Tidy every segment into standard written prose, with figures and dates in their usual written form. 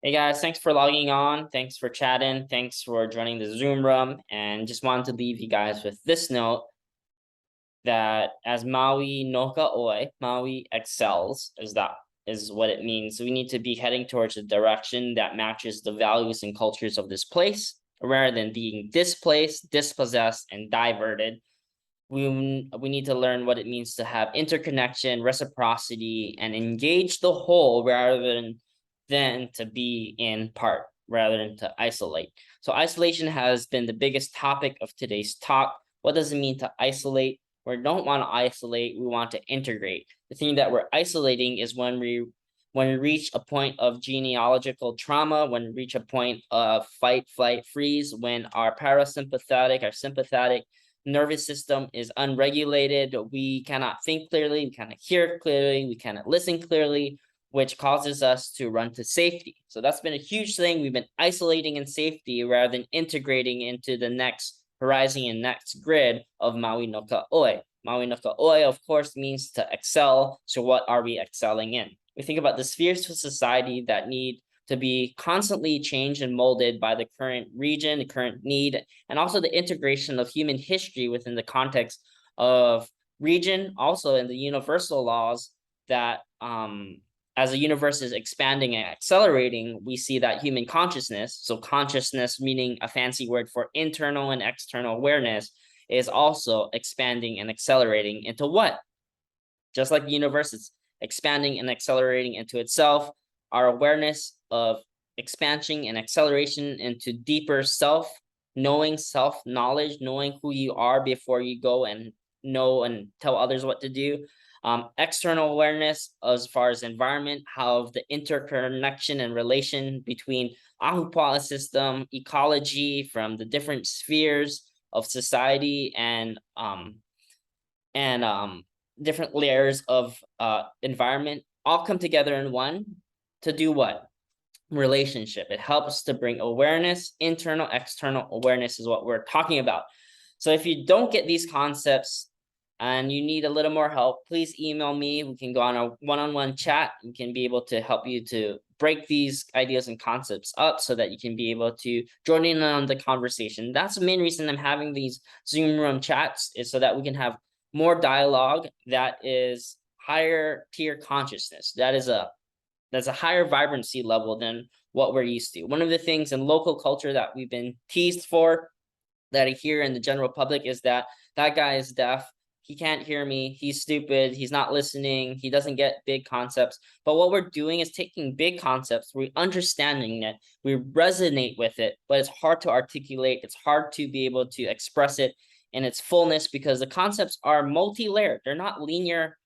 Hey guys, thanks for logging on. Thanks for chatting. Thanks for joining the Zoom room. And just wanted to leave you guys with this note that as Maui Noka Oi, Maui excels, is what it means. So we need to be heading towards a direction that matches the values and cultures of this place, rather than being displaced, dispossessed, and diverted. We need to learn what it means to have interconnection, reciprocity, and engage the whole rather than to be in part, rather than to isolate. So isolation has been the biggest topic of today's talk. What does it mean to isolate? We don't want to isolate, we want to integrate. The thing that we're isolating is when we reach a point of genealogical trauma, when we reach a point of fight, flight, freeze, when our parasympathetic, our sympathetic nervous system is unregulated, we cannot think clearly, we cannot hear clearly, we cannot listen clearly, which causes us to run to safety. So that's been a huge thing. We've been isolating in safety rather than integrating into the next horizon and next grid of Maui no ka Oi. Maui no ka Oi, of course, means to excel. So what are we excelling in? We think about the spheres of society that need to be constantly changed and molded by the current region, the current need, and also the integration of human history within the context of region, also in the universal laws that as the universe is expanding and accelerating, we see that human consciousness, so consciousness meaning a fancy word for internal and external awareness, is also expanding and accelerating into what? Just like the universe is expanding and accelerating into itself, our awareness of expansion and acceleration into deeper self-knowing, self-knowledge, knowing who you are before you go and know and tell others what to do. External awareness as far as environment, how the interconnection and relation between Ahupua'a system, ecology from the different spheres of society and different layers of environment all come together in one to do what? Relationship. It helps to bring awareness. Internal, external awareness is what we're talking about. So if you don't get these concepts and you need a little more help, please email me. We can go on a one-on-one chat. We can be able to help you to break these ideas and concepts up so that you can be able to join in on the conversation. That's the main reason I'm having these Zoom room chats, is so that we can have more dialogue that is higher tier consciousness. That's a higher vibrancy level than what we're used to. One of the things in local culture that we've been teased for, that I hear in the general public, is that guy is deaf. He can't hear me. He's stupid. He's not listening. He doesn't get big concepts. But what we're doing is taking big concepts, we're understanding it, we resonate with it, but it's hard to articulate. It's hard to be able to express it in its fullness because the concepts are multi-layered. They're not linear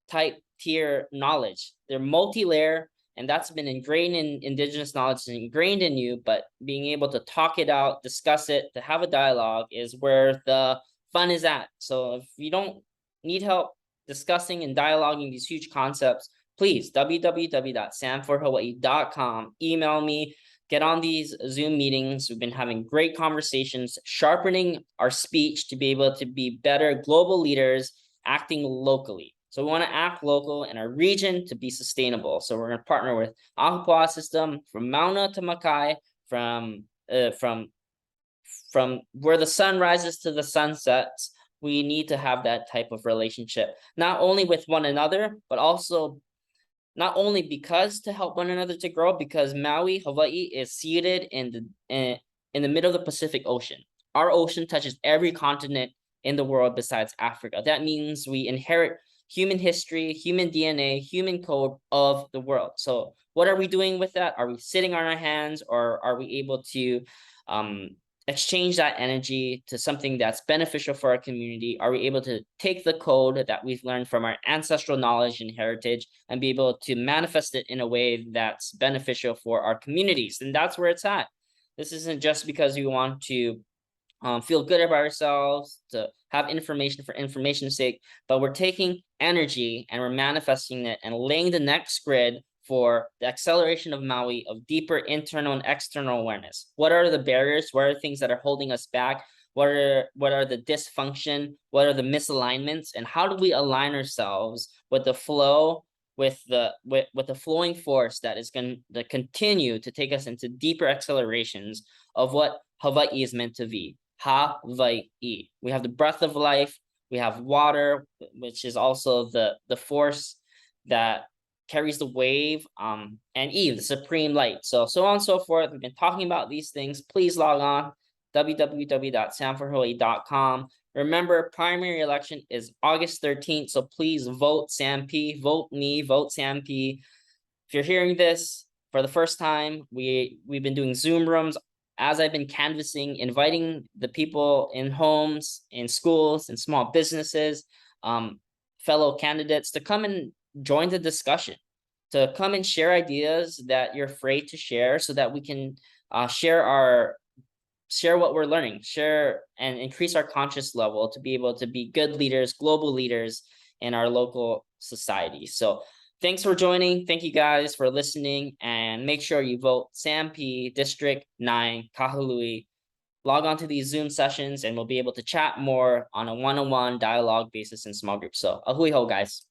type tier knowledge. They're multi-layer, and that's been ingrained in indigenous knowledge, and ingrained in you, but being able to talk it out, discuss it, to have a dialogue is where the fun is at. So if you don't need help discussing and dialoguing these huge concepts, please www.samforhawaii.com, email me, get on these Zoom meetings. We've been having great conversations, sharpening our speech to be able to be better global leaders acting locally. So we want to act local in our region to be sustainable. So we're going to partner with Ahupua'a system from Mauna to Makai, from where the sun rises to the sun sets. We need to have that type of relationship, not only with one another, but also not only because to help one another to grow, because Maui, Hawaii is seated in the middle of the Pacific Ocean. Our ocean touches every continent in the world besides Africa. That means we inherit human history, human DNA, human code of the world. So what are we doing with that? Are we sitting on our hands, or are we able to exchange that energy to something that's beneficial for our community? Are we able to take the code that we've learned from our ancestral knowledge and heritage and be able to manifest it in a way that's beneficial for our communities? And that's where it's at. This isn't just because we want to feel good about ourselves, to have information for information's sake, but we're taking energy and we're manifesting it and laying the next grid for the acceleration of Maui, of deeper internal and external awareness. What are the barriers? What are the things that are holding us back? What are the dysfunction? What are the misalignments? And how do we align ourselves with the flow, with the flowing force that is going to continue to take us into deeper accelerations of what Hawaii is meant to be. Hawaii. We have the breath of life. We have water, which is also the force that carries the wave, and Eve, the supreme light. So on and so forth. We've been talking about these things. Please log on www.samforhawaii.com. Remember, primary election is August 13th, so please vote Sam P, vote me, vote Sam P. If you're hearing this for the first time, we've been doing Zoom rooms as I've been canvassing, inviting the people in homes, in schools, in small businesses, fellow candidates to come and join the discussion, to come and share ideas that you're afraid to share, so that we can share what we're learning, share and increase our conscious level to be able to be good leaders, global leaders in our local society. So thanks for joining. Thank you guys for listening, and make sure you vote Sam P, District 9, Kahului. Log on to these Zoom sessions and we'll be able to chat more on a one-on-one dialogue basis in small groups. So ahui ho, guys.